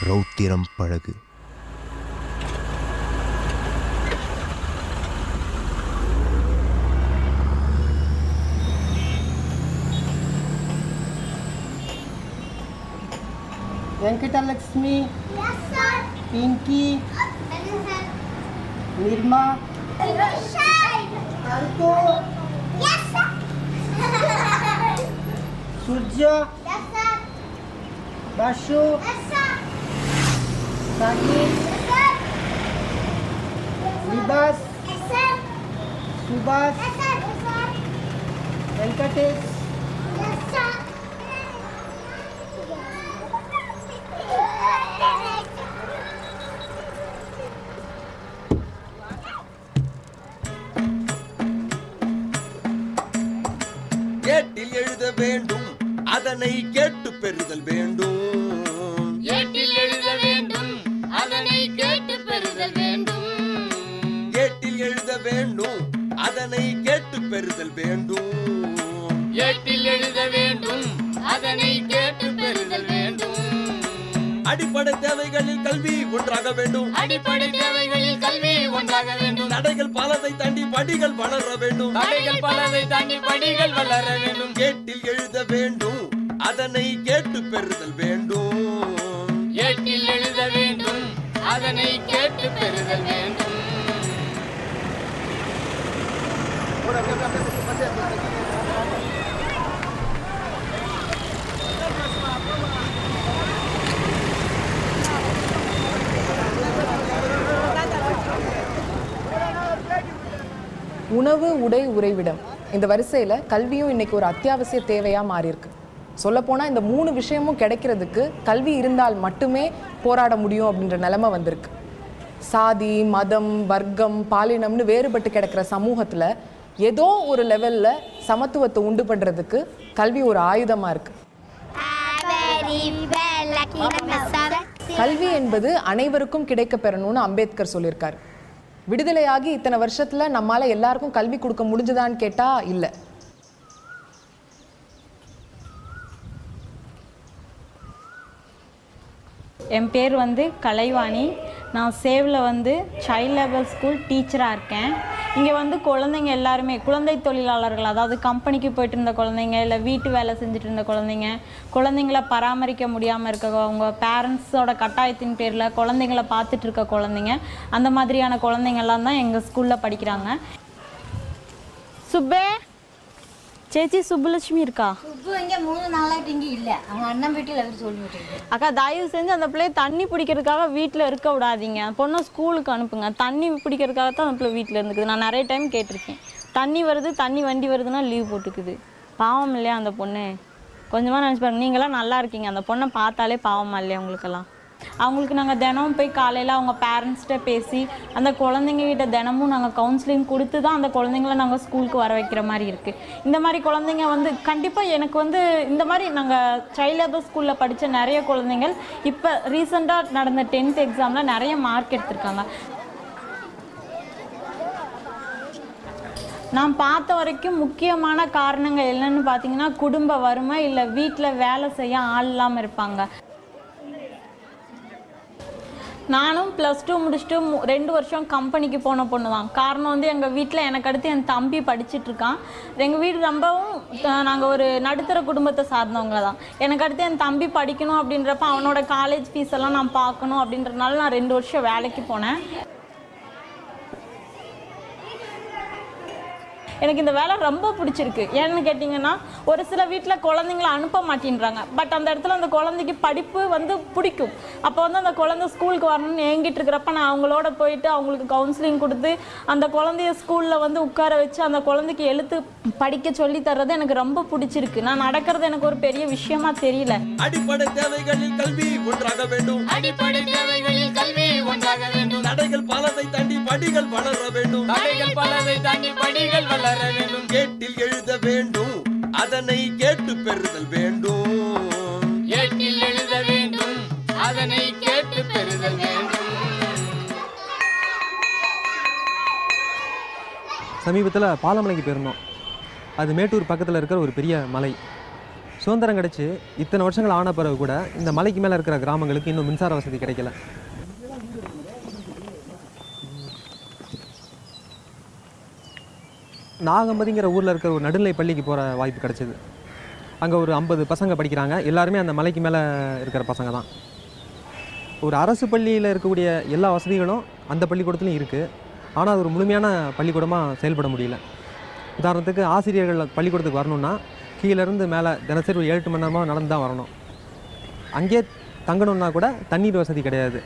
ரௌத்திரம் பழகு. Venkatalaxmi. Yes, sir. Pinky. Yes, sir. Nirma. Yes, sir. Arko. Yes, sir. Surya. Yes, sir. Bashu. Yes, sir. Sajid. Yes, sir. Libas. Yes, sir. Subhas. Yes, sir. Yes, sir. Venkatesh. Yes, sir. ஏட்டில் எழுத வேண்டும் அதனை கேட்டு பெறுதல் வேண்டும். ஏட்டில் எழுத வேண்டும் அதனை கேட்டு பெறுதல் வேண்டும். ஏட்டில் எழுத வேண்டும் அதனை கேட்டு பெறுதல் வேண்டும். ஏட்டில் எழுத வேண்டும் அதனை கேட்டு பெறுதல் வேண்டும். அடிப்படை தேவைகளில் கல்வி ஒன்றாக வேண்டும். அடிப்படை தேவைகளில் கல்வி ஒன்றாக வேண்டும். தடைகள் பலதை தாண்டி படிகள் வளர வேண்டும். தடைகள் பலதை தாண்டி படிகள் வளர வேண்டும். கேட்டில் எழுத வேண்டும் அதனை கேட்டு பெறுதல் வேண்டும். ஏட்டில் எழுத வேண்டும் அதனை கேட்டு பெறுதல் வேண்டும். உணவு, உடை, உறைவிடம், இந்த வரிசையில் கல்வியும் இன்னைக்கு ஒரு அத்தியாவசிய தேவையாக மாறியிருக்கு. சொல்லப்போனால் இந்த 3 விஷயமும் கிடைக்கிறதுக்கு கல்வி இருந்தால் மட்டுமே போராட முடியும் அப்படின்ற நிலைமை வந்திருக்கு. சாதி, மதம், வர்க்கம், பாலினம்னு வேறுபட்டு கிடக்கிற சமூகத்தில் ஏதோ ஒரு லெவலில் சமத்துவத்தை உண்டு பண்ணுறதுக்கு கல்வி ஒரு ஆயுதமாக இருக்குது. கல்வி என்பது அனைவருக்கும் கிடைக்க பெறணும்னு அம்பேத்கர் சொல்லியிருக்காரு. விடுதலையாகி இத்தனை வருஷத்தில் நம்மால் எல்லாருக்கும் கல்வி கொடுக்க முடிஞ்சுதான்னு கேட்டால் இல்லை. என் பேர் கலைவாணி. நான் சேவில் சைல்ட் லேபர் ஸ்கூல் டீச்சராக இருக்கேன். இங்கே குழந்தைங்க எல்லாருமே குழந்தை தொழிலாளர்கள், அதாவது கம்பெனிக்கு போயிட்டு இருந்த குழந்தைங்க, இல்லை வீட்டு வேலை செஞ்சுட்டு இருந்த குழந்தைங்க, குழந்தைங்கள பராமரிக்க முடியாமல் இருக்கவங்க, பேரண்ட்ஸோட கட்டாயத்தின் பேரில் குழந்தைங்கள பார்த்துட்டு இருக்க குழந்தைங்க, அந்த மாதிரியான குழந்தைங்கள்லாம் தான் எங்கள் ஸ்கூலில் படிக்கிறாங்க. சுப்பே சேச்சி, சுப்புலட்சுமி இருக்கா? சுப்பு இங்கே 3 நாளாட்டு இங்கே இல்லை, அவங்க அண்ணன் வீட்டில் அவர் சொல்லிவிட்டு. அக்கா, தயவு செஞ்சு அந்த பிள்ளைய தண்ணி பிடிக்கிறதுக்காக வீட்டில் இருக்க விடாதீங்க. பொண்ணை ஸ்கூலுக்கு அனுப்புங்க. தண்ணி பிடிக்கிறதுக்காக தான் அந்த பிள்ளை வீட்டில் இருந்துக்குது. நான் நிறைய டைம் கேட்டிருக்கேன். தண்ணி வருது, தண்ணி வண்டி வருதுன்னா லீவ் போட்டுக்குது. பாவம் இல்லையா அந்த பொண்ணு? கொஞ்சமாக நினச்சி பாருங்க. நீங்களாம் நல்லா இருக்கீங்க, அந்த பொண்ணை பார்த்தாலே பாவமா இல்லையா உங்களுக்கெல்லாம்? அவங்களுக்கு நாங்கள் தினமும் போய் காலையில் அவங்க பேரண்ட்ஸ்கிட்ட பேசி அந்த குழந்தைங்ககிட்ட தினமும் நாங்கள் கவுன்சிலிங் கொடுத்து தான் அந்த குழந்தைங்கள நாங்கள் ஸ்கூலுக்கு வர வைக்கிற மாதிரி இருக்குது. இந்த மாதிரி குழந்தைங்க கண்டிப்பாக எனக்கு இந்த மாதிரி நாங்கள் சைல்ட் லேபர் ஸ்கூலில் படித்த நிறைய குழந்தைங்கள் இப்போ ரீசெண்டாக நடந்த 10th எக்ஸாமில் நிறைய மார்க் எடுத்திருக்காங்க. நான் பார்த்த வரைக்கும் முக்கியமான காரணங்கள் என்னென்னு பார்த்தீங்கன்னா, குடும்ப வறுமை, இல்லை வீட்டில் வேலை செய்ய ஆள் இல்லாமல் இருப்பாங்க. நானும் +2 முடிச்சுட்டு 2 வருஷம் கம்பெனிக்கு போன பொண்ணு தான். காரணம் எங்கள் வீட்டில் எனக்கு அடுத்து என் தம்பி படிச்சுட்ருக்கான். எங்கள் வீடு ரொம்பவும் நாங்கள் ஒரு நடுத்தர குடும்பத்தை சார்ந்தவங்க தான். எனக்கு அடுத்து என் தம்பி படிக்கணும் அப்படின்றப்ப அவனோட காலேஜ் ஃபீஸ் எல்லாம் நான் பார்க்கணும் அப்படின்றதுனால நான் 2 வருஷம் வேலைக்கு போனேன். எனக்கு இந்த வேலை ரொம்ப பிடிச்சிருக்கு. ஏன்னு கேட்டிங்கன்னா, ஒரு சில வீட்டில் குழந்தைங்கள அனுப்ப மாட்டேன்றாங்க. பட் அந்த இடத்துல அந்த குழந்தைக்கு படிப்பு பிடிக்கும். அப்போ அந்த குழந்தை ஸ்கூலுக்கு வரணும்னு ஏங்கிட்டு இருக்கிறப்ப நான் அவங்களோட போயிட்டு அவங்களுக்கு கவுன்சிலிங் கொடுத்து அந்த குழந்தைய ஸ்கூலில் உட்கார வச்சு அந்த குழந்தைக்கு எழுத்து படிக்க சொல்லி தர்றது எனக்கு ரொம்ப பிடிச்சிருக்கு. நான் நடக்கிறது எனக்கு ஒரு பெரிய விஷயமா தெரியல. அடிப்படை தேவைகளில் கல்வி ஒன்றாக வேண்டும். அடிப்படை தேவைகளில் கல்வி ஒன்றாக வேண்டும். தடைகள் பலதை தாண்டி படிகள் வளர வேண்டும். தடைகள் பலதை தாண்டி படிகள் வளர வேண்டும். கேட்டில் எழுத வேண்டும் அதனை கேட்டு பெறுதல் வேண்டும். ஏட்டில் எழுத வேண்டும் அதனை கேட்டு பெறுதல் வேண்டும். சமீபத்தில் பாலமலைக்கு போயிருந்தோம். அது மேட்டூர் பக்கத்தில் இருக்கிற ஒரு பெரிய மலை. ஸோ சுதந்திரம் கிடச்சி இத்தனை வருஷங்கள் ஆன பிறகு கூட இந்த மலைக்கு மேலே இருக்கிற கிராமங்களுக்கு இன்னும் மின்சார வசதி கிடைக்கல. நாகம்பதிங்கிற ஊரில் இருக்கிற ஒரு நடுநிலை பள்ளிக்கு போகிற வாய்ப்பு கிடச்சிது. அங்கே ஒரு 50 பசங்க படிக்கிறாங்க. எல்லாருமே அந்த மலைக்கு மேலே இருக்கிற பசங்க தான். ஒரு அரசு பள்ளியில் இருக்கக்கூடிய எல்லா வசதிகளும் அந்த பள்ளிக்கூடத்துலையும் இருக்குது. ஆனால் அது ஒரு முழுமையான பள்ளிக்கூடமாக செயல்பட முடியல. உதாரணத்துக்கு ஆசிரியர்கள் பள்ளிக்கூடத்துக்கு வரணுன்னா கீழேருந்து மேலே தினசரி ஒரு 7-8 மணி நேரமாக நடந்து தான் வரணும். அங்கேயே தங்கணுன்னா கூட தண்ணீர் வசதி கிடையாது.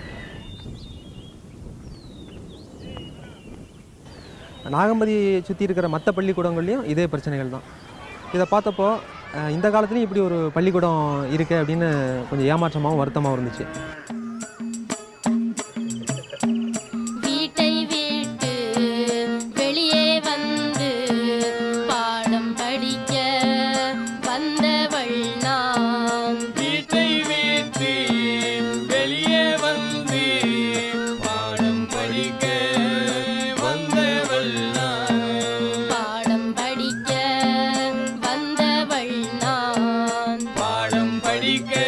நாகம்பதி சுற்றி இருக்கிற மற்ற பள்ளிக்கூடங்கள்லேயும் இதே பிரச்சனைகள் தான். இதை பார்த்தப்போ இந்த காலத்துலேயும் இப்படி ஒரு பள்ளிக்கூடம் இருக்குது அப்படின்னு கொஞ்சம் ஏமாற்றமாகவும் வருத்தமாகவும் இருந்துச்சு. படிக்க